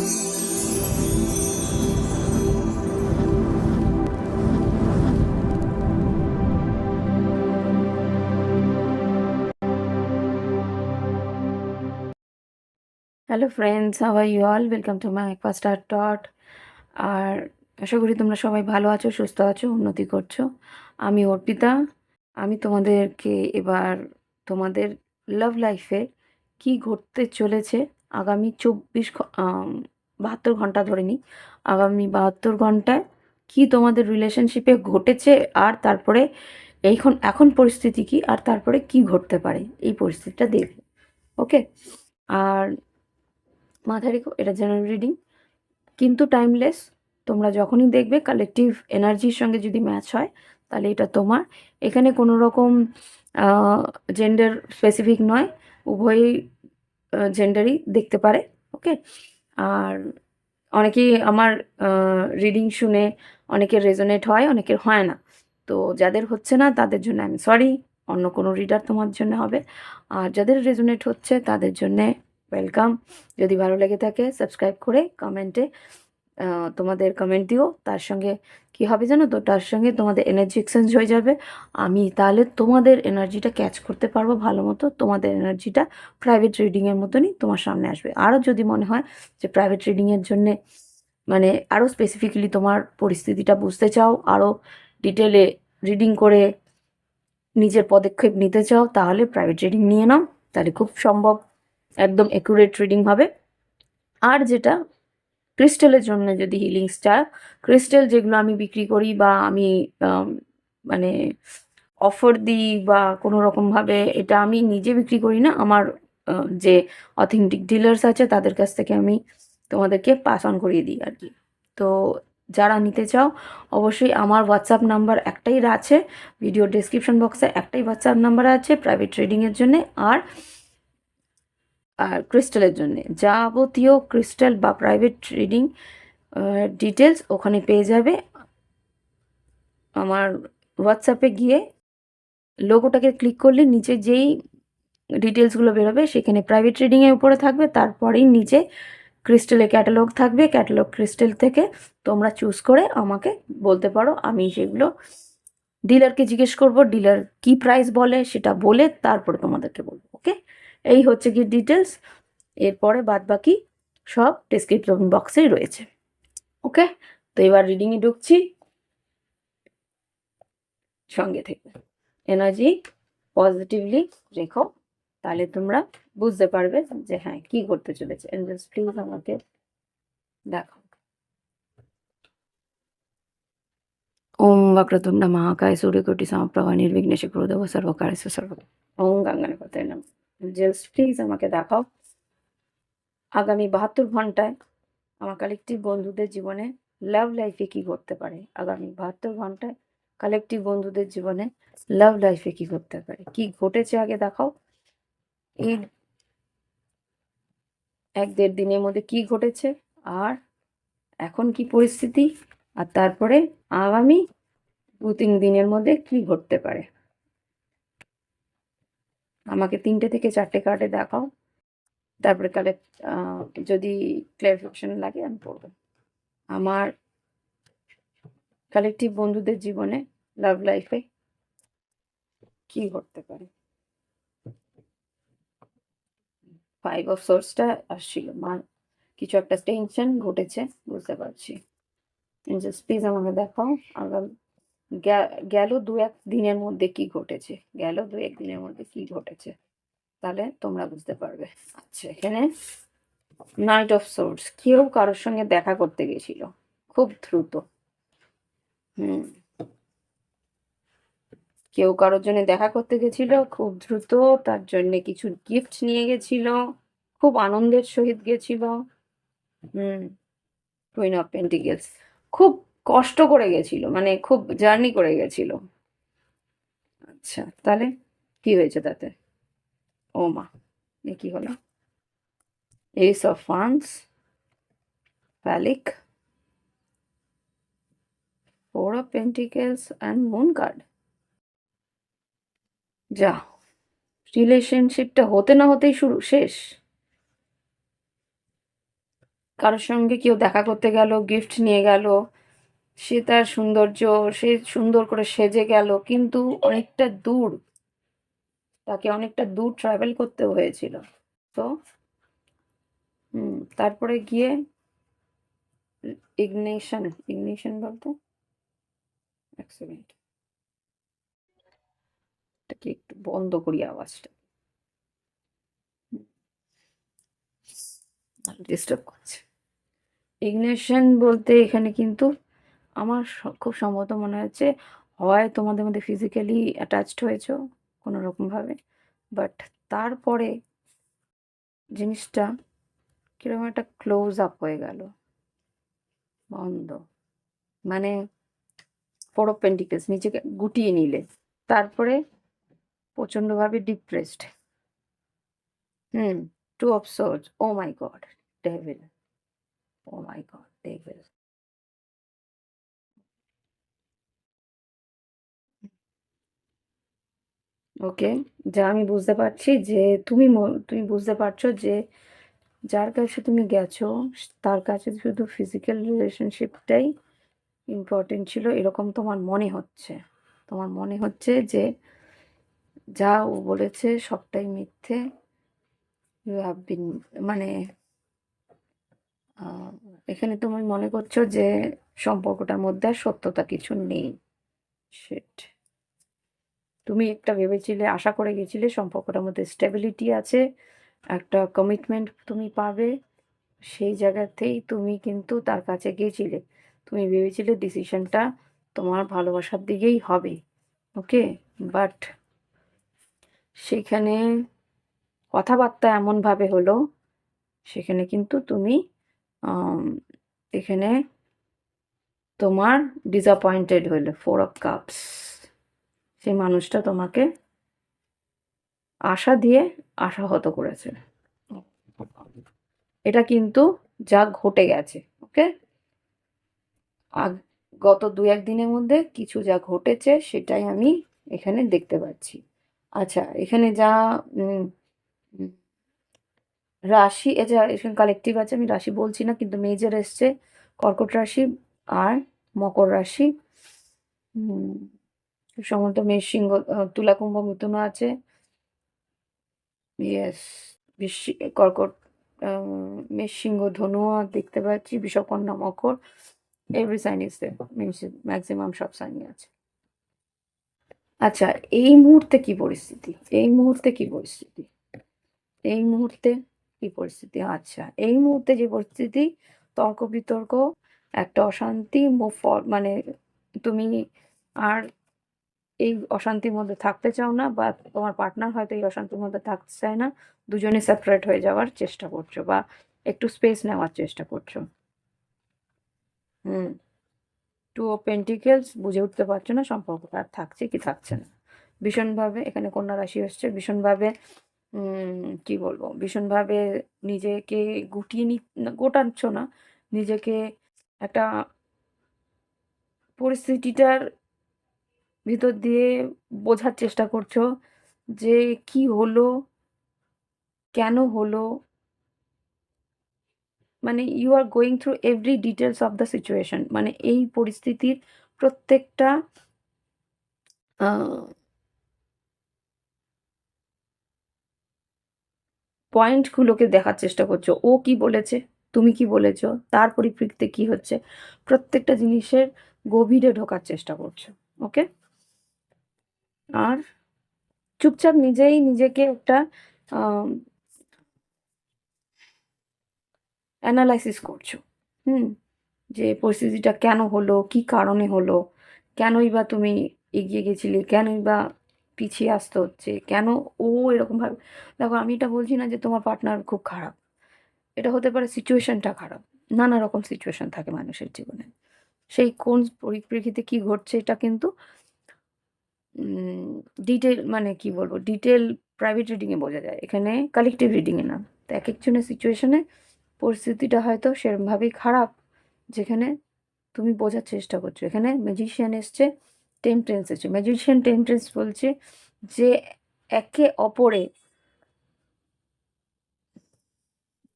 Hello friends, how are you all? Welcome to my faster tot. আর আশা করি তোমরা সবাই ভালো আছো, সুস্থ আছো, উন্নতি করছো। আমি অর্পিতা। আমি তোমাদেরকে এবার তোমাদের লাভ লাইফে কি ঘটতে চলেছে আগামী 72 ঘন্টা ধরে নিই, আগামী 72 ঘন্টায় কি তোমাদের রিলেশনশিপে ঘটেছে, আর তারপরে এখন পরিস্থিতি কি, আর তারপরে কি ঘটতে পারে এই পরিস্থিতিটা দেখবে। ওকে? আর মাথায় রেখো, এটা জেনারেল রিডিং, কিন্তু টাইমলেস। তোমরা যখনই দেখবে কালেকটিভ এনার্জির সঙ্গে যদি ম্যাচ হয়, তাহলে এটা তোমার। এখানে কোনো রকম জেন্ডার স্পেসিফিক নয়, উভয়ই জেন্ডারই দেখতে পারে। ওকে? আর অনেকেই আমার রিডিং শুনে অনেকের রেজোনেট হয়, অনেকের হয় না। তো যাদের হচ্ছে না তাদের জন্য আমি সরি, অন্য কোনো রিডার তোমার জন্য হবে। আর যাদের রেজোনেট হচ্ছে তাদের জন্যে ওয়েলকাম। যদি ভালো লেগে থাকে সাবস্ক্রাইব করে কমেন্টে তোমাদের কমেন্ট দিও। তার সঙ্গে কি হবে জানো তো, তার সঙ্গে তোমাদের এনার্জি এক্সচেঞ্জ হয়ে যাবে। আমি তাহলে তোমাদের এনার্জিটা ক্যাচ করতে পারবো ভালো মতো। তোমাদের এনার্জিটা প্রাইভেট রিডিংয়ের মতনই তোমার সামনে আসবে। আরও যদি মনে হয় যে প্রাইভেট রিডিংয়ের জন্যে মানে আরও স্পেসিফিক্যালি তোমার পরিস্থিতিটা বুঝতে চাও, আরও ডিটেলে রিডিং করে নিজের পদক্ষেপ নিতে চাও, তাহলে প্রাইভেট রিডিং নিয়ে নাও। তাহলে খুব সম্ভব একদম অ্যাকুরেট রিডিং হবে। আর যেটা ক্রিস্টালের জন্য যদি হিলিংস চাও, ক্রিস্টাল যেগুলো আমি বিক্রি করি বা আমি মানে অফার দিই বা কোনো রকমভাবে, এটা আমি নিজে বিক্রি করি না, আমার যে অথেন্টিক ডিলার্স আছে তাদের কাছ থেকে আমি তোমাদেরকে পাস অন করিয়ে দিই আর কি। তো যারা নিতে চাও অবশ্যই আমার হোয়াটসঅ্যাপ নাম্বার একটাই আছে, ভিডিও ডেসক্রিপশন বক্সে একটাই হোয়াটসঅ্যাপ নাম্বার আছে প্রাইভেট ট্রেডিংয়ের জন্যে। আর ক্রিস্টালের জন্যে যাবতীয় ক্রিস্টাল বা প্রাইভেট ট্রেডিং ডিটেলস ওখানে পেয়ে যাবে। আমার হোয়াটসঅ্যাপে গিয়ে লোগোটাকে ক্লিক করলে নিচে যেই ডিটেলসগুলো বেরোবে সেখানে প্রাইভেট ট্রেডিংয়ের উপরে থাকবে, তারপরেই নিচে ক্রিস্টালের ক্যাটালগ থাকবে। ক্যাটালগ ক্রিস্টাল থেকে তোমরা চুজ করে আমাকে বলতে পারো, আমি সেগুলো ডিলারকে জিজ্ঞেস করব, ডিলার কি প্রাইস বলে সেটা বলে তারপরে তোমাদেরকে বলবো। ওকে? এই হচ্ছে কি ডিটেলস। এরপরে বাদ বাকি সব ডেসক্রিপশন বক্সেই রয়েছে। ওকে? তো এবার রিডিংয়ে ঢুকছি, সঙ্গে থেকে এনার্জি পজিটিভলি রেখো, তাহলে তোমরা বুঝতে পারবে যে হ্যাঁ কি করতে চলেছে। এঞ্জেলস প্লিজ আমাকে দেখো। ওম বক্রতুণ্ড মহাকায় সূর্যকোটি সমপ্রভা নির্বিঘ্নেশ কুরুদেব সর্বকার্যেষু সর্বদা। ওম গঙ্গানাপতায় নমঃ। এঞ্জেলস প্লিজ আমাকে দেখাও আগামী 72 ঘন্টায় আমার কালেকটিভ বন্ধুদের জীবনে লাভ লাইফে কি ঘটতে পারে। আগামী 72 ঘন্টায় কালেকটিভ বন্ধুদের জীবনে লাভ লাইফে কি ঘটতে পারে, কি ঘটেছে আগে দেখাও। এই 1-1.5 দিনের মধ্যে কি ঘটেছে, আর এখন কি পরিস্থিতি, আর তারপরে আগামী 2-3 দিনের মধ্যে কি ঘটতে পারে। আমাকে 3টে থেকে 4টে কার্ডে দেখাও, তারপরে যদি ক্লারিফিকেশন লাগে আমি পড়বো। আমার কালেকটিভ বন্ধুদের জীবনে লাভ লাইফে কি ঘটতে পারে। 5 অফ সোর্সটা আসছিল, কিছু একটা টেনশন ঘটেছে বুঝতে পারছি। জাস্ট প্লিজ আমাকে দেখাও আগামী গেল 2-1 দিনের মধ্যে কি ঘটেছে, গেল 2-1 দিনের মধ্যে কি ঘটেছে, তাহলে তোমরা বুঝতে পারবে। আচ্ছা, এখানে নাইট অফ সোর্স, কেউ কারোর সঙ্গে দেখা করতে গেছিল খুব দ্রুত। কেউ কারোর জন্য দেখা করতে গেছিল খুব দ্রুত, তার জন্য কিছু গিফট নিয়ে গেছিল, খুব আনন্দের সহিত গেছিল। কুইন অফ পেন্টিকেলস, খুব কষ্ট করে গেছিল, মানে খুব জার্নি করে গেছিল। আচ্ছা, তাহলে কি হয়েছে তাতে? ও মা, এ কি হলো? এস অফ ওয়ান্স, ফ্যালিক, 4 of pentacles and moon card. যা, রিলেশনশিপটা হতে না হতেই শেষ। কারোর সঙ্গে কেউ দেখা করতে গেল, গিফট নিয়ে গেল, সে তার সৌন্দর্য, সে সুন্দর করে সেজে গেল, কিন্তু অনেকটা দূর, তাকে অনেকটা দূর ট্রাভেল করতেও হয়েছিল। তো তারপরে গিয়ে ইগনিশন, ইগনিশন বলতে এক সেকেন্ড, এটাকে একটু বন্ধ করি আওয়াজটা, ডিস্টার্ব করছে। ইগনিশন বলতে এখানে কিন্তু আমার খুব সম্ভবত মনে হচ্ছে হয় তোমাদের মধ্যে ফিজিক্যালি অ্যাটাচড হয়েছো কোনো রকমভাবে, বাট তারপরে জিনিসটা কিরকম একটা ক্লোজ আপ হয়ে গেল, বন্ধ, মানে ফোর অফ পেন্টিকলস নিজেকে গুটিয়ে নিলে, তারপরে প্রচণ্ডভাবে depressed. Two of swords, oh my God, devil, oh my God, devil. Okay, যা আমি বুঝতে পারছি যে তুমি বুঝতে পারছো যে যার কাছে তুমি গেছো তার কাছে শুধু ফিজিক্যাল রিলেশনশিপটাই ইম্পর্টেন্ট ছিল, এরকম তোমার মনে হচ্ছে। তোমার মনে হচ্ছে যে যা ও বলেছে সবটাই মিথ্যে, ইউ হ্যাভ বিন, মানে এখানে তুমি মনে করছো যে সম্পর্কটার মধ্যে আর সত্যতা কিছু নেই। শিট, তুমি একটা ভেবেছিলে, আশা করে গেছিলে সম্পর্কটার মধ্যে স্টেবিলিটি আছে, একটা কমিটমেন্ট তুমি পাবে, সেই জায়গাতেই তুমি কিন্তু তার কাছে গেছিলে। তুমি ভেবেছিলে ডিসিশনটা তোমার ভালোবাসার দিকেই হবে, ওকে, বাট সেখানে কথাবার্তা এমনভাবে হলো, সেখানে কিন্তু তুমি এখানে তোমার ডিসঅ্যাপয়েন্টেড হলো, ফোর অফ কাপস। সেই মানুষটা তোমাকে আশা দিয়ে আশাহত করেছে, এটা কিন্তু যা ঘটে গেছে, ওকে। গত দু এক দিনের মধ্যে কিছু যা ঘটেছে সেটাই আমি এখানে দেখতে পাচ্ছি। আচ্ছা, এখানে যা উম, উম, রাশি, এটা এখানে কালেকটিভ আছে, আমি রাশি বলছি না, কিন্তু মেজর এসছে কর্কট রাশি আর মকর রাশি, সম্ভবত মেষ সিংহ, তুলা কুম্ভ মিথুনও আছে, ইয়েস, কর্কট, মেষ সিংহ ধনুও দেখতে পাচ্ছি, বিষকন্যা মকর, every sign is there, maximum সব সাইনই আছে। আচ্ছা, এই মুহূর্তে কি পরিস্থিতি, এই মুহূর্তে কি পরিস্থিতি, এই মুহূর্তে কি পরিস্থিতি, আচ্ছা এই মুহূর্তে যে পরিস্থিতি, তর্ক বিতর্ক, একটা অশান্তি, মানে তুমি আর এই অশান্তির মধ্যে থাকতে চাও না, বা তোমার পার্টনার হয়তো এই অশান্তির মধ্যে থাকতে চায় না, দুজনে সেপারেট হয়ে যাওয়ার চেষ্টা করছো বা একটু স্পেস নেওয়ার চেষ্টা করছো। হুম, টু ও পেন্টিকেলস, বুঝে উঠতে পারছো না সম্পর্কটা আর থাকছে কি থাকছে না, ভীষণভাবে এখানে কন্যা রাশি হচ্ছে, ভীষণভাবে কি বলবো, ভীষণভাবে নিজেকে গুটিয়ে গোটাচ্ছ না, নিজেকে একটা পরিস্থিতিটার ভিতর দিয়ে বোঝার চেষ্টা করছো যে কি হলো, কেন হলো, মানে you are going through every details of the situation, মানে এই পরিস্থিতির প্রত্যেকটা পয়েন্টগুলোকে দেখার চেষ্টা করছো, ও কি বলেছে, তুমি কি বলেছো, তার পরিপ্রেক্ষিতে কি হচ্ছে, প্রত্যেকটা জিনিসের গভীরে ঢোকার চেষ্টা করছো, ওকে। আর চুপচাপ নিজেই নিজেকে একটা অ্যানালাইসিস করছো, হুম, যে পরিস্থিতিটা কেন হলো, কি কারণে হলো, কেনই বা তুমি এগিয়ে গেছিলে, কেনই বা পিছিয়ে আসতে হচ্ছে, কেন ও এরকমভাবে, দেখো আমি এটা বলছি না যে তোমার পার্টনার খুব খারাপ, এটা হতে পারে সিচুয়েশনটা খারাপ, নানা রকম সিচুয়েশন থাকে মানুষের জীবনে, সেই কোন পরিপ্রেক্ষিতে কি ঘটছে এটা কিন্তু ডিটেল, মানে কি বলবো, ডিটেল প্রাইভেট রিডিংয়ে বোঝা যায়, এখানে কালেকটিভ রিডিংয়ে না। তো এক একজনের সিচুয়েশনে পরিস্থিতিটা হয়তো সেরমভাবেই খারাপ, যেখানে তুমি বোঝার চেষ্টা করছো। এখানে ম্যাজিশিয়ান এসছে, টেম্পারেন্স এসছে, ম্যাজিশিয়ান টেম্পারেন্স বলছে যে একে অপরে,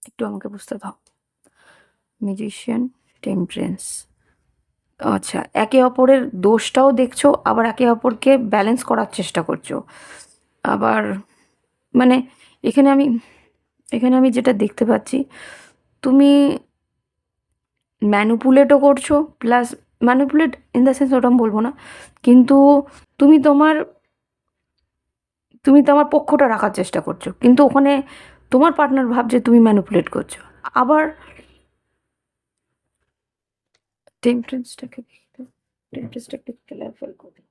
একটু আমাকে বুঝতে দাও, ম্যাজিশিয়ান, টেম্পারেন্স। আচ্ছা, একে অপরের দোষটাও দেখছো, আবার একে অপরকে ব্যালেন্স করার চেষ্টা করছো। আবার মানে এখানে আমি এখানে আমি যেটা দেখতে পাচ্ছি, তুমি ম্যানিপুলেটও করছো, plus manipulate in the sense ওটা আমি বলবো না, কিন্তু তুমি তোমার তুমি তোমার পক্ষটা রাখার চেষ্টা করছো, কিন্তু ওখানে তোমার পার্টনার ভাবছে তুমি ম্যানিপুলেট করছো। আবার টেম্পারেন্সটাকে একটু ক্লিয়ারিফাই করি।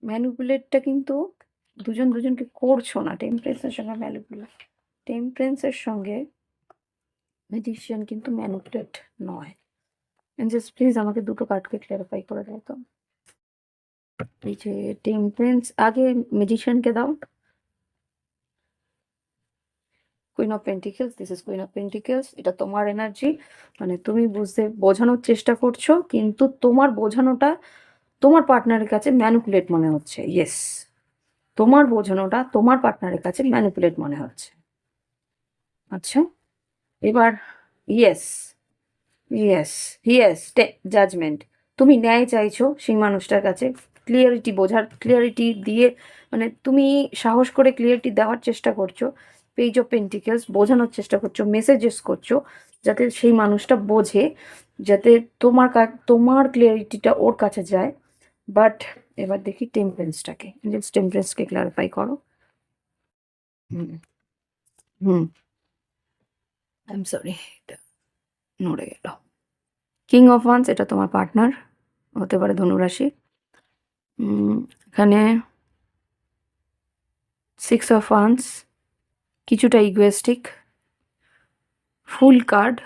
ম্যানিপুলেটটা কিন্তু দুজনকে করছো না, টেম্পারেন্সের সঙ্গে ম্যানিপুলেট, টেম্পারেন্সের সঙ্গে ম্যাজিশিয়ান কিন্তু ম্যানিপুলেট নয়। জাস্ট প্লিজ আমাকে দুটো কার্ডকে ক্লিয়ারিফাই করে দাও তো। এই যে টেম্পারেন্স, আগে ম্যাজিশিয়ানকে দাও। Queen of pentacles, this is queen of pentacles. এটা তোমার এনার্জি, মানে তুমি বোঝানোর চেষ্টা করছো, কিন্তু তোমার বোঝানোটা তোমার পার্টনারের কাছে ম্যানিপুলেট মনে হচ্ছে। ইয়েস, তোমার বোঝানোটা তোমার পার্টনারের কাছে ম্যানিপুলেট মনে হচ্ছে। আচ্ছা, এবার ইয়েস, ইয়েস, ইয়েস, জাজমেন্ট। তুমি ন্যায় চাইছো সেই মানুষটার কাছে, ক্লিয়ারিটি দিয়ে, মানে তুমি সাহস করে ক্লিয়ারিটি দেওয়ার চেষ্টা করছো। পেজ অফ পেন্টিকেলস, বোঝানোর চেষ্টা করছো, মেসেজেস করছো, যাতে সেই মানুষটা বোঝে, যাতে তোমার ক্লিয়ারিটিটা ওর কাছে যায়। বাট এবার দেখি টেম্পারেন্সটাকে, জাস্ট টেম্পারেন্সকে ক্লারিফাই করো। হুম, হুম, আই এম সরি, এটা নড়ে গেল। কিং অফ ওয়ান্স, এটা তোমার পার্টনার, হতে পারে ধনুরাশি। এখানে সিক্স অফ ওয়ান্স, কিছুটা ইগোয়েস্টিক, ফুল কার্ড।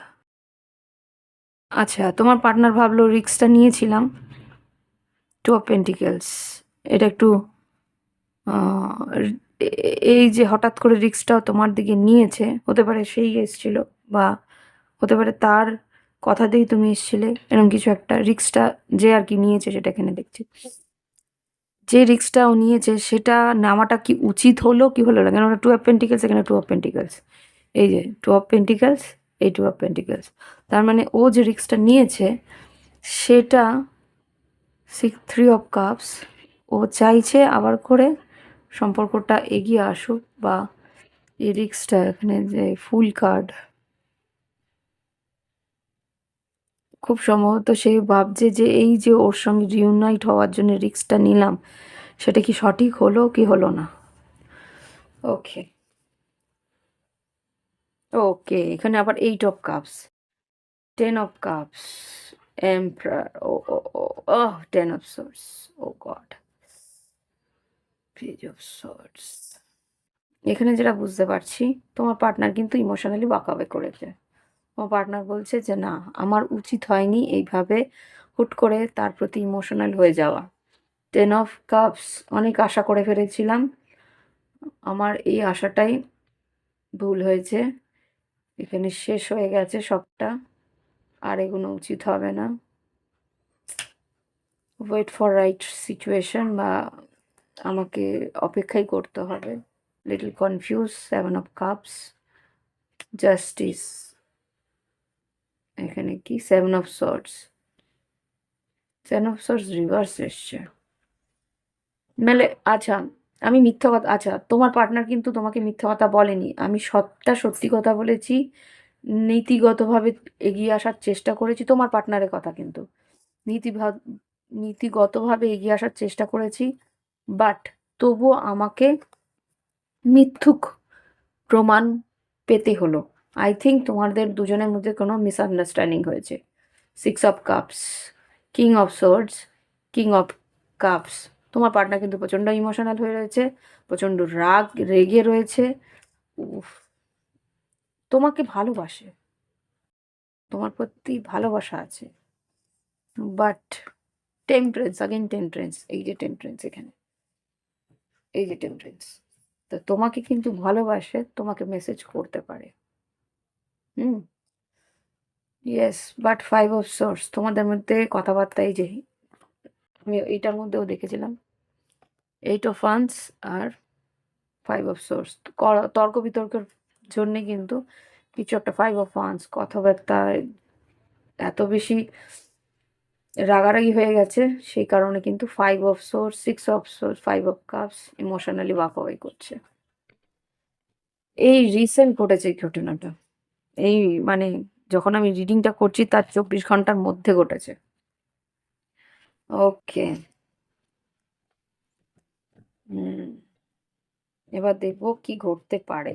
আচ্ছা, তোমার পার্টনার ভাবলো রিস্কটা নিয়েছিলাম। টু অফ পেন্টিকেলস, এটা একটু এই যে হঠাৎ করে রিস্কটাও তোমার দিকে নিয়েছে, হতে পারে সেই এসছিল, বা হতে পারে তার কথাতেই তুমি এসছিলে, এরকম কিছু একটা। রিস্কটা যে আর কি নিয়েছে সেটা এখানে দেখছি। যে রিস্কটা ও নিয়েছে সেটা নেওয়াটা কি উচিত হলো কি হলো না, কেন টু অফ পেন্টিকেলস, এখানে টু অফ পেন্টিকেলস, এই যে টু অফ পেন্টিকেলস, এই টু অফ পেন্টিকেলস। তার মানে ও যে রিস্কটা নিয়েছে সেটা থ্রি অফ কাপস, ও চাইছে আবার করে সম্পর্কটা এগিয়ে আসুক, বা এই রিস্কটা, এখানে যে ফুল কার্ড, খুব সম্ভবত সে ভাবছে যে এই যে ওর সঙ্গে রিউনাইট হওয়ার জন্য রিস্কটা নিলাম, সেটা কি সঠিক হলো কি হলো না। ওকে, ওকে, এখানে আবার eight of cups, ten of cups, emperor, ও ও ও ও ten of swords, oh god, page of swords. এখানে যেটা বুঝতে পারছি, তোমার পার্টনার কিন্তু ইমোশনালি ওয়াকআউট করেছে। তোমার পার্টনার বলছে যে না, আমার উচিত হয়নি এইভাবে হুট করে তার প্রতি ইমোশনাল হয়ে যাওয়া। টেন অফ কাপস, অনেক আশা করে ফেলেছিলাম, আমার এই আশাটাই ভুল হয়েছে, এখানে শেষ হয়ে গেছে সবটা, আর এগুলো উচিত হবে না। ওয়েট ফর রাইট সিচুয়েশন, বা আমাকে অপেক্ষাই করতে হবে। Little confuse, seven of cups, justice, এখানে কি seven of swords, seven of swords reverse এসছে। নাহলে আচ্ছা, আমি মিথ্যা কথা, আচ্ছা তোমার পার্টনার কিন্তু তোমাকে মিথ্যা কথা বলেনি, আমি সত্যি কথা বলেছি, নীতিগতভাবে এগিয়ে আসার চেষ্টা করেছি। তোমার পার্টনারের কথা কিন্তু নীতিভাব নীতিগতভাবে এগিয়ে আসার চেষ্টা করেছি, বাট তবুও আমাকে মিথ্যুক প্রমাণ পেতে হলো। আই থিঙ্ক তোমাদের দুজনের মধ্যে কোনো মিসআন্ডারস্ট্যান্ডিং হয়েছে। Six of cups, king of swords, king of cups. তোমার পার্টনার কিন্তু প্রচণ্ড ইমোশনাল হয়ে রয়েছে, প্রচণ্ড রেগে রয়েছে। উফ, তোমাকে ভালোবাসে, তোমার প্রতি ভালোবাসা আছে, বাট টেম্পারেন্স, আগেন টেম্পারেন্স, এই যে টেম্পারেন্স, এখানে এই যে টেম্পারেন্স, তো তোমাকে কিন্তু ভালোবাসে, তোমাকে মেসেজ করতে পারে। Hmm, yes, but five of swords, তোমাদের মধ্যে কথাবার্তা, এই যে আমি এইটার মধ্যেও দেখেছিলাম, এইট অফ ওয়ান্স আর ফাইভ অফ সোর্স, তর্ক বিতর্কের জন্যে কিন্তু কিছু একটা 5 অফ ওয়ান্স, কথাবার্তায় এত বেশি রাগারাগি হয়ে গেছে, সেই কারণে কিন্তু 5 of swords, 6 of swords, 5 of cups emotionally walk away করছে। এই রিসেন্ট ঘটেছে এই ঘটনাটা। এই মানে যখন আমি রিডিংটা করছি তার 24 ঘন্টার মধ্যে ঘটেছে। ওকে। হুম, এবার দেখবো কি ঘটতে পারে।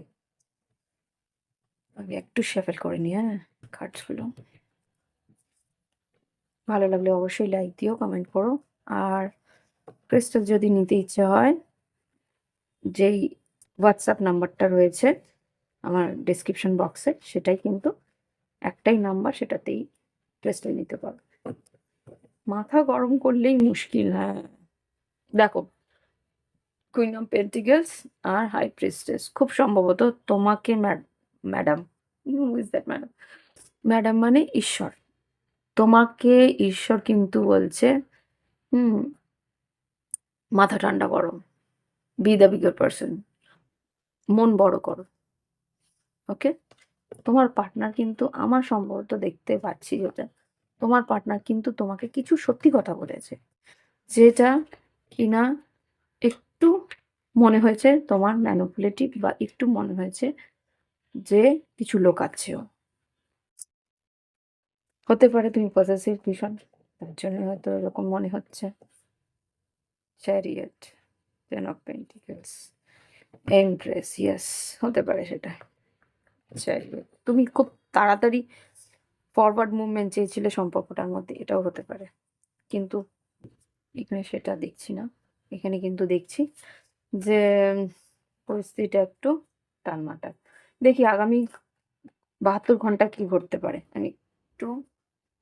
আমি একটু শাফেল করে নিই, হ্যাঁ, কার্ডসগুলো। ভালো লাগলে অবশ্যই লাইক দিও, কমেন্ট করো। আর ক্রিস্টাল যদি নিতে ইচ্ছে হয়, যেই হোয়াটসঅ্যাপ নাম্বারটা রয়েছে আমার ডেসক্রিপশন বক্সে, সেটাই কিন্তু একটাই নাম্বার, সেটাতেই ক্রিস্টাল নিতে পারো। মাথা গরম করলেই মুশকিল, হ্যাঁ। দেখো, কুইন অফ পেন্টিকেলস আর হাই প্রিস্টেস খুব সম্ভবত তোমাকে madam, is that madam? Madam মানে ঈশ্বর। তোমাকে ঈশ্বর কিন্তু বলছে, হুম, মাথা ঠান্ডা করো, বি দ্য বিগার পার্সন, মন বড় করো। ওকে। তোমার পার্টনার কিন্তু, আমার সম্ভবত দেখতে পাচ্ছি যেটা, তোমার পার্টনার কিন্তু তোমাকে কিছু সত্যি কথা বলেছে, যেটা কিনা একটু মনে হয়েছে তোমার ম্যানিপুলেটিভ, বা একটু মনে হয়েছে যে কিছু লোকাচ্ছেও। হতে পারে তুমি পজেসিভ ভীষণ, তার জন্য হয়তো এরকম মনে হচ্ছে। Chariot, ten of pentacles, empress, yes, হতে পারে সেটা। চ্যারিয়েট, তুমি খুব তাড়াতাড়ি ফরওয়ার্ড মুভমেন্ট চেয়েছিলে সম্পর্কটার মধ্যে, এটাও হতে পারে। কিন্তু এখানে সেটা দেখছি না। এখানে কিন্তু দেখছি যে পরিস্থিতিটা একটু টালমাটাল। দেখি আগামী 72 ঘন্টা কি ঘটতে পারে। আমি একটু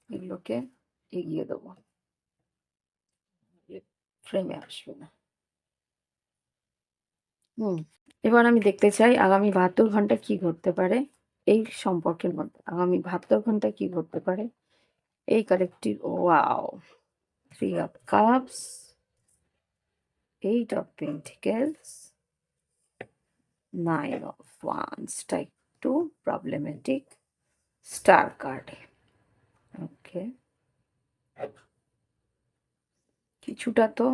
এগুলোকে এগিয়ে দেবো, ফ্রেমে আসবে না। হুম, এবার আমি দেখতে চাই আগামী 72 ঘন্টা কি ঘটতে পারে এই সম্পর্কের মধ্যে। আগামী 72 ঘন্টা কি ঘটতে পারে এই collective. Wow, 3 of cups, 8 of pentacles, 9 of wands, টা একটু প্রবলেমেটিক, স্টার কার্ড। ওকে, কিছুটা তো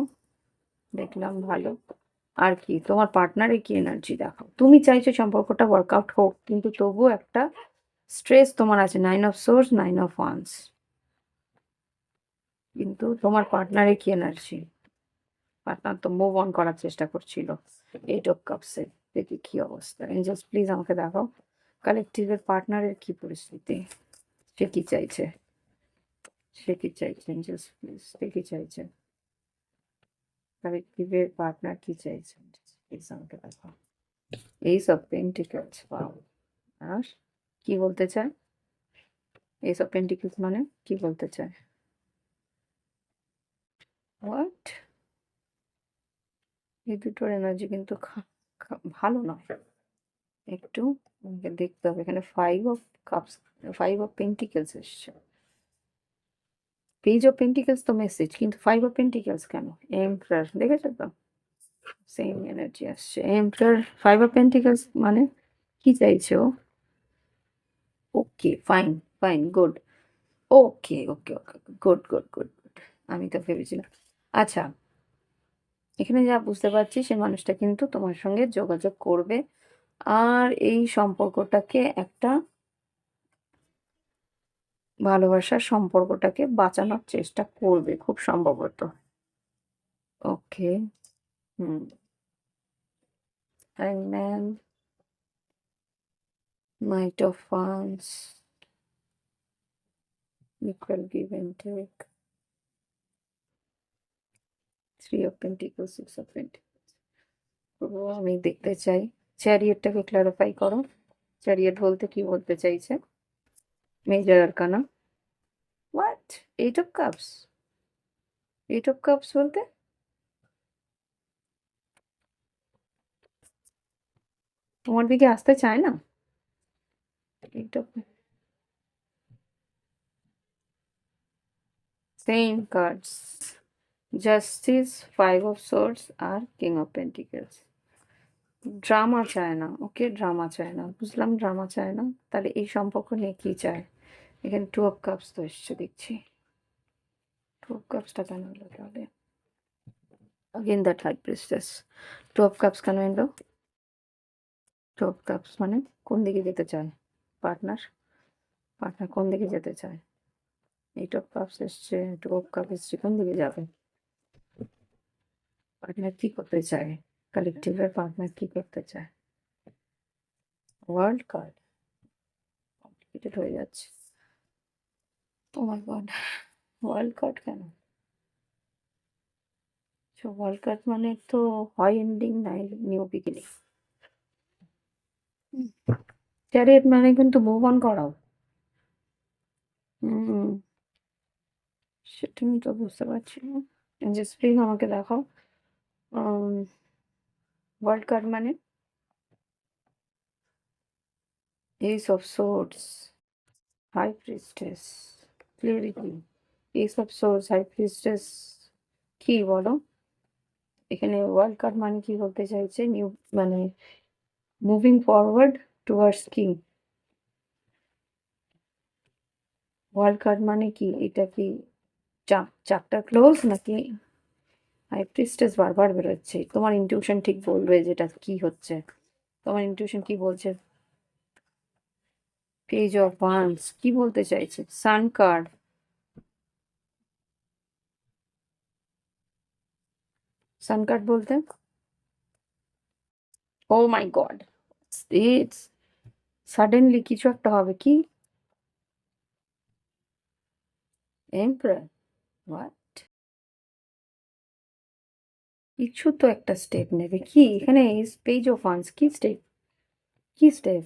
দেখলাম ভালো। আর কি তোমার পার্টনারে কি এনার্জি দেখাও? তুমি চাইছো সম্পর্কটা ওয়ার্কআউট হোক, কিন্তু তবুও একটা স্ট্রেস তোমার আছে। 9 অফ সোর্স, 9 অফ ওয়ান্স, কিন্তু তোমার পার্টনারে কি এনার্জি? পার্টনার তো মুভ অন করার চেষ্টা করছিল। 8 অফ কাপসে, দেখি কি অবস্থা। এঞ্জেলস প্লিজ আমাকে দেখাও কালেকটিভের পার্টনারের কি পরিস্থিতি, সে কি চাইছে, সে কি চাইছে। এঞ্জেলস প্লিজ, সে কি চাইছে, কালেকটিভের পার্টনার কি চাইছে, প্লিজ আমাকে দেখাও। এইস অফ পেন্টিকেলস, ওয়াও। আর কি বলতে চায় এইস অফ পেন্টিকেলস, মানে কি বলতে চায়? হোয়াট? এই দুটোর এনার্জি কিন্তু ভালো নয়। একটু আমাকে দেখতে হবে। এখানে 5 অফ কাপস, 5 অফ পেন্টিকেলস এসছে। পেজ অফ পেন্টিকেলস তো মেসেজ, কিন্তু 5 অফ পেন্টিকেলস কেন? এম্পারার, দেখেছো তো, সেম এনার্জি আসছে। এম্পারার, 5 অফ পেন্টিকেলস, মানে কি চাইছে ও? ওকে, ফাইন, ফাইন, গুড। ওকে, ওকে, ওকে, গুড, গুড, গুড, গুড। আমি তো ভেবেছিলাম। আচ্ছা, এখানে যা বুঝতে পারছি, সে মানুষটা কিন্তু তোমার সঙ্গে যোগাযোগ করবে, আর এই সম্পর্কটাকে একটা ভালোবাসার সম্পর্কটাকে বাঁচানোর চেষ্টা করবে খুব সম্ভবত। ওকে। হুম, হ্যাংম্যান, knight of wands, equal give and take, 3 of pentacles, 6 of pentacles. তো আমি দেখতে চাই চ্যারিয়েটটাকে ক্লারিফাই করো। চ্যারিয়েট বলতে কি বলতে চাইছে? Major arcana. What? 8 of cups, 8 of cups বলতে তোমার দিকে আসতে চায় না। 8 of, same cards, justice, 5 of swords আর কিং অফ পেন্টিকলস। ড্রামা চায় না, ওকে? ড্রামা চায় না, বুঝলাম, ড্রামা চায় না। তাহলে এই সম্পর্ক নিয়ে কি চায়? এখানে টু অফ কাপস তো এসছে দেখছি। টু অফ কাপসটা কেন এলো তাহলে? Again that high priestess. Two of cups কেন এলো? টু অফ কাপস মানে কোন দিকে যেতে চায় পার্টনার? পার্টনার কোন দিকে যেতে চায়? এইট অফ কাপস এসছে, টু অফ কাপ এসছে, কোন দিকে যাবে? পার্টনার কি করতে চায়? কালেকটিভের পার্টনার কি করতে চায়? ওয়ার্ল্ড কার্ড কমপ্লিকেটেড হয়ে যাচ্ছে। ও মাই গড, ওয়ার্ল্ড কার্ড কেন? ওয়ার্ল্ড কার্ড মানে তো হয় এন্ডিং নাই নিউ বিগিনিং। ক্যারিয়ার মানে কিন্তু মুভ অন করাও। হুম, সেটা আমি তো বুঝতে পারছি না। জাস্ট প্লিজ আমাকে দেখাও। ওয়ার্ল্ড কার্ড মানে ace of swords, high priestess, clarity. Ace of swords, high priestess কি বলো? এখানে ওয়ার্ল্ড কার্ড মানে কি বলতে চাইছে? নিউ মানে মুভিং ফরওয়ার্ড টুয়ার্ডস কি? ওয়ার্ল্ড কার্ড মানে কি? এটা কি চ্যাপ্টার ক্লোজ নাকি? হাই প্রিস্টেস বারবার বেরোচ্ছে, তোমার ইনটিউশন ঠিক বলবে যেটা কি হচ্ছে। তোমার ইনটিউশন কি বলছে? পেজ অফ ওয়ান্স কি বলতে চাইছে? সান কার্ড, সান কার্ড বলতে ও মাই গড, ইটস সাডেনলি কিছু একটা হবে কি? Emperor, what? কিছু তো একটা স্টেপ নেবে কি? এখানে পেজ অফ ওয়ান্স কি স্টেপ? কি স্টেপ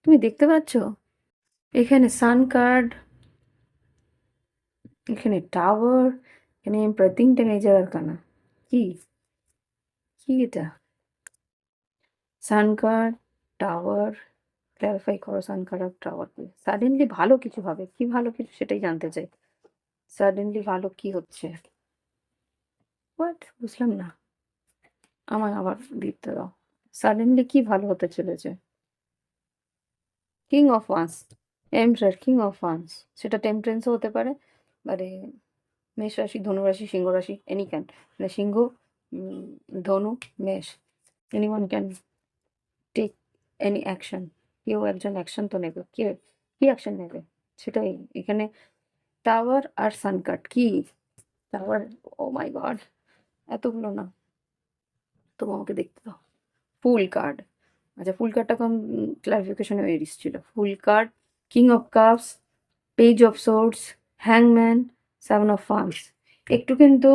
তুমি দেখতে পাচ্ছ? এখানে সান কার্ড, এখানে টাওয়ার, এখানে এম্পারার, তিনটে মেজর আরকানা। কি কি এটা? সান কার্ড, টাওয়ার, ক্ল্যারিফাই করো সান কার্ড আর টাওয়ার দিয়ে। সাডেনলি ভালো কিছু হবে, কি ভালো কিছু সেটাই জানতে চাই। সাডেনলি ভালো কি হচ্ছে? হোয়াট? বুঝলাম না, আমায় আবার দিতে দাও। সাডেনলি কি ভালো হতে চলেছে? King of wands, emperor, king of wands, সেটা টেম্পারেন্সও হতে পারে, মানে মেষ রাশি, ধনু রাশি, সিংহ রাশি, এনি ক্যান, মানে সিংহ, ধনু, মেষ, anyone can take any action. কেউ একজন অ্যাকশন তো নেবে, কে কি অ্যাকশন নেবে সেটাই এখানে। টাওয়ার আর সানকাট কি? টাওয়ার, ও মাই গড, এতগুলো না, তবু আমাকে দেখতে দাও। ফুল কার্ড, আচ্ছা ফুল কার্ডটা কম ক্লারিফিকেশনে এসেছিল। Fool card, king of cups, page of swords, হ্যাংম্যান, সেভেন অফ ওয়ান্স। একটু কিন্তু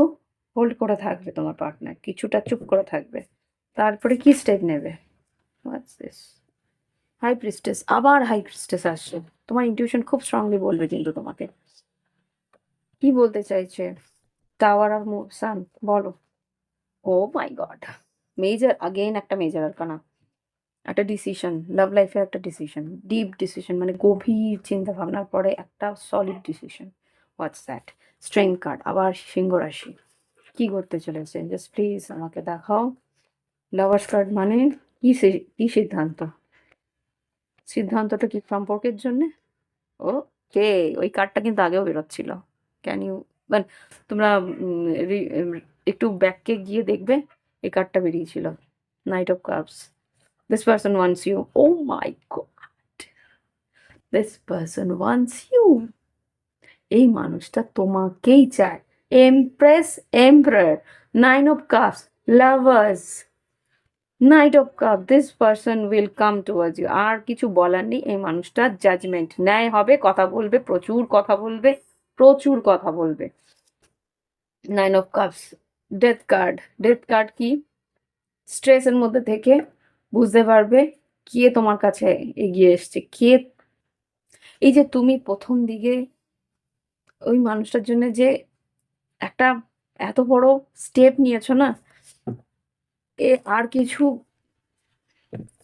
হোল্ড করে থাকবে তোমার পার্টনার, কিছুটা চুপ করে থাকবে, তারপরে কি স্টেপ নেবে? What's this? হাই প্রিস্টেস, আবার হাই প্রিস্টেস আসছে। তোমার ইনটিউশন খুব স্ট্রংলি বলবে কিন্তু তোমাকে কি বলতে চাইছে। টাওয়ার আর সান, বলো। ও মাই গড, মেজর, আগেইন একটা মেজর আরকানা, একটা ডিসিশন, লাভ লাইফে একটা ডিসিশন, ডিপ ডিসিশন, মানে গভীর চিন্তা ভাবনার পরে একটা solid decision. What's that? Strength card, আবার সিংহ রাশি কি করতে চলেছে? জাস্ট প্লিজ আমাকে দেখাও। লাভার্স কার্ড মানে কি কি সিদ্ধান্ত? সিদ্ধান্তটা কি সম্পর্কের জন্যে? ওকে, ওই কার্ডটা কিন্তু আগেও বেরোচ্ছিল। ক্যান ইউ, মানে তোমরা একটু ব্যাককে গিয়ে দেখবে, এই কার্ডটা বেরিয়েছিল, knight of cups. This person wants you, oh my God, this person wants you. এই মানুষটা তোমাকেই চায়। Empress, emperor, nine of cups, lovers, knight of cup, this person will come towards you. আর কিছু বলার নেই, এই মানুষটার জাজমেন্ট ন্যায় হবে, কথা বলবে, প্রচুর কথা বলবে, প্রচুর কথা বলবে। Nine of cups, death card, death card কি? স্ট্রেসের মধ্যে থেকে বুঝতে পারবে কে তোমার কাছে এগিয়ে এসছে, কে এই যে তুমি প্রথম দিকে ওই মানুষটার জন্য যে একটা এত বড় স্টেপ নিয়েছো না, এ আর কিছু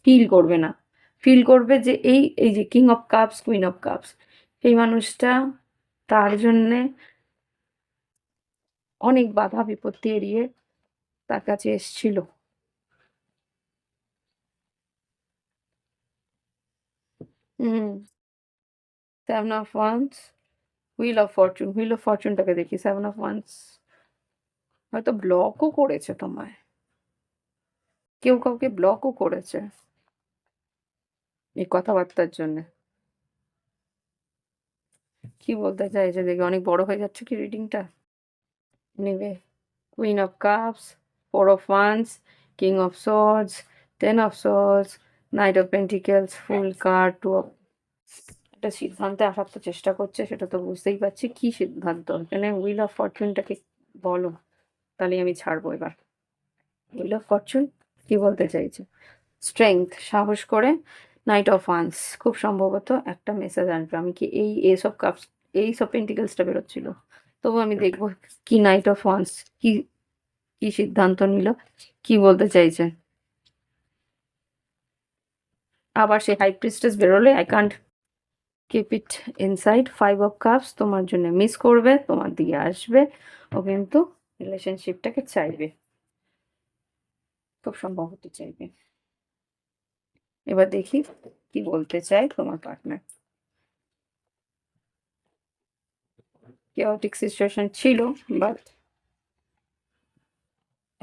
ফিল করবে না। ফিল করবে যে এই এই যে king of cups, queen of cups, এই মানুষটা তার জন্যে অনেক বাধা বিপত্তি এড়িয়ে তার কাছে এসছিল। হুম, 7 of Wands, Wheel of Fortune, Wheel of Fortuneটাকে দেখি। 7 of Wands হয়তো ব্লকও করেছে তোমায়, কেউ কাউকে ব্লকও করেছে এই কথাবার্তার জন্য। কি বলতে চাইছে দেখি, অনেক বড় হয়ে যাচ্ছে কি রিডিংটা? নেবে queen of cups, 4 of wands, king of swords, 10 of swords, night of pentacles, fool card, 2 of. একটা সিদ্ধান্তে আসার তো চেষ্টা করছে, সেটা তো বুঝতেই পারছি। কি সিদ্ধান্ত? এখানে হুইল অফ ফরচুনটাকে বলো, তাহলে আমি ছাড়বো এবার। হুইল অফ ফরচুন কি বলতে চাইছে? স্ট্রেংথ, সাহস করে। নাইট অফ ওয়ান্স, খুব সম্ভবত একটা মেসেজ আনবে। আমি কি এই এস অফ কাপস, এই সব পেন্টিকেলসটা বেরোচ্ছিল, তবু আমি দেখবো কি নাইট অফ ওয়ান্স কি কি সিদ্ধান্ত নিল, কি বলতে চাইছে। আবার সেই হাই প্রিস্টেস বেরোলে, I can't keep it inside. 5 of cups তোমার জন্য মিস করবে, তোমার দিকে আসবে, ও কিন্তু রিলেশনশিপটাকে চাইবে, খুব সম্ভবত চাইবে। এবার দেখি কি বলতে চায় তোমার পার্টনার। কেওটিক সিচুয়েশন ছিল, বাট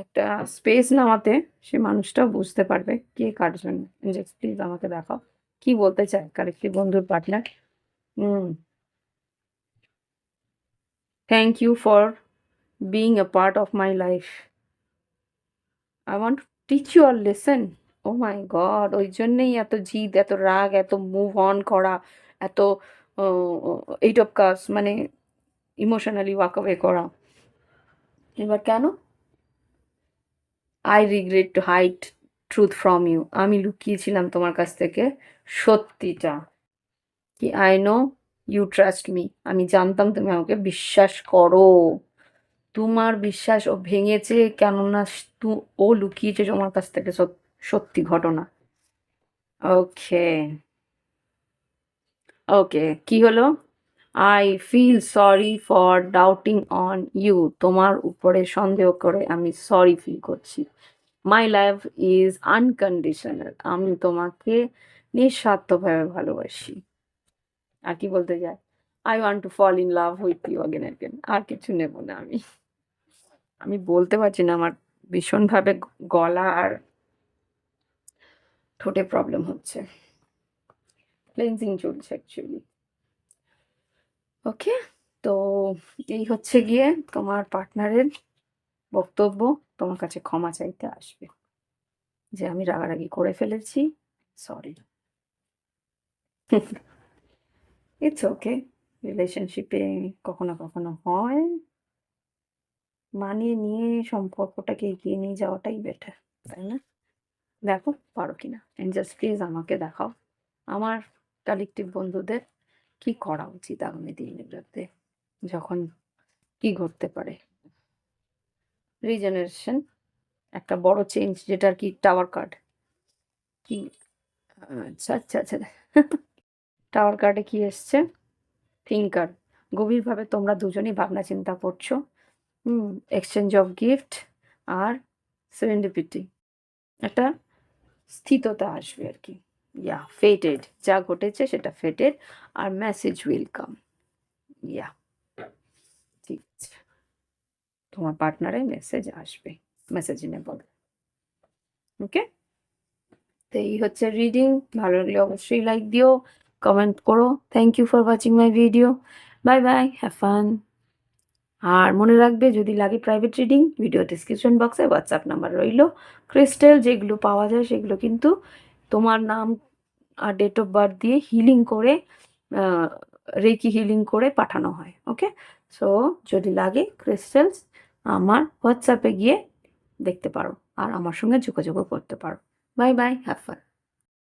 একটা স্পেস নেওয়াতে সে মানুষটা বুঝতে পারবে কে কার জন্য। জাস্ট প্লিজ আমাকে দেখাও কি বলতে চায় কারেক্টলি বন্ধুর partner. Hmm, thank you for being a part of my life, I want to teach you a lesson. Oh my god, ওই জন্যেই এত জিদ, এত রাগ, এত মুভ অন করা, এত এইট অফ কাপস, মানে ইমোশনালি ওয়াক অ্যাওয়ে করা। এবার কেন? I regret to hide truth from you, আমি লুকিয়েছিলাম তোমার কাছ থেকে সত্যিটা। কি I know you trust me, আমি জানতাম তুমি আমাকে বিশ্বাস করো। তোমার বিশ্বাস ও ভেঙেছে, কেননা ও লুকিয়েছে তোমার কাছ থেকে সত্যি ঘটনা। ওকে, ওকে, কি হলো? I feel sorry for doubting on you, তোমার উপরে সন্দেহ করে আমি সরি ফিল করছি। মাই লাভ ইজ আনকন্ডিশনাল, আমি তোমাকে নিঃস্বার্থভাবে ভালোবাসি। আর কি বলতে চাই? I want to fall in love with you again again. আর কিছু নেব না আমি। আমি বলতে পারছি না, আমার ভীষণভাবে গলা আর ঠোঁটে প্রবলেম হচ্ছে। ক্লেন্সিং চলছে অ্যাকচুয়ালি। ওকে, তো এই হচ্ছে গিয়ে তোমার পার্টনারের বক্তব্য। তোমার কাছে ক্ষমা চাইতে আসবে যে আমি রাগারাগি করে ফেলেছি, সরি। ইটস ওকে, রিলেশনশিপে কখনো কখনো হয়, মানিয়ে নিয়ে সম্পর্কটাকে এগিয়ে নিয়ে যাওয়াটাই বেটার, তাই না? দেখো পারো কিনা, এন্ড জাস্ট প্লিজ আমাকে দেখাও আমার কালেকটিভ বন্ধুদের কি করা উচিত আগামী দিনগুলোতে, যখন কি ঘটতে পারে। রিজেনারেশন, একটা বড় চেঞ্জ, যেটার কি টাওয়ার কার্ড কি? আচ্ছা আচ্ছা আচ্ছা, টাওয়ার কার্ডে কি এসছে? থিঙ্কার, গভীরভাবে তোমরা দুজনেই ভাবনা চিন্তা করছো। Exchange of gift R serendipity, একটা স্থিততা আসবে আর কি। ইয়া ফেটেড, যা ঘটেছে সেটা faded, R message will come. ইয়া, ঠিক আছে, তোমার পার্টনারের মেসেজ আসবে, মেসেজ ইনেবল। ওকে, তো এই হচ্ছে রিডিং। ভালো লাগলে অবশ্যই লাইক দিও, কমেন্ট করো। Thank you for watching my video. Bye bye, have fun. আর মনে রাখবে, যদি লাগে প্রাইভেট রিডিং, ভিডিও ডিসক্রিপশন বক্সে হোয়াটসঅ্যাপ নাম্বার রইলো। ক্রিস্টাল যেগুলো পাওয়া যায় সেগুলো কিন্তু তোমার নাম আর ডেট অফ বার্থ দিয়ে হিলিং করে, রেকি হিলিং করে পাঠানো হয়। ওকে, সো যদি লাগে ক্রিস্টালস, আমার হোয়াটসঅ্যাপে গিয়ে দেখতে পারো আর আমার সঙ্গে যোগাযোগও করতে পারো। By bye, have fun.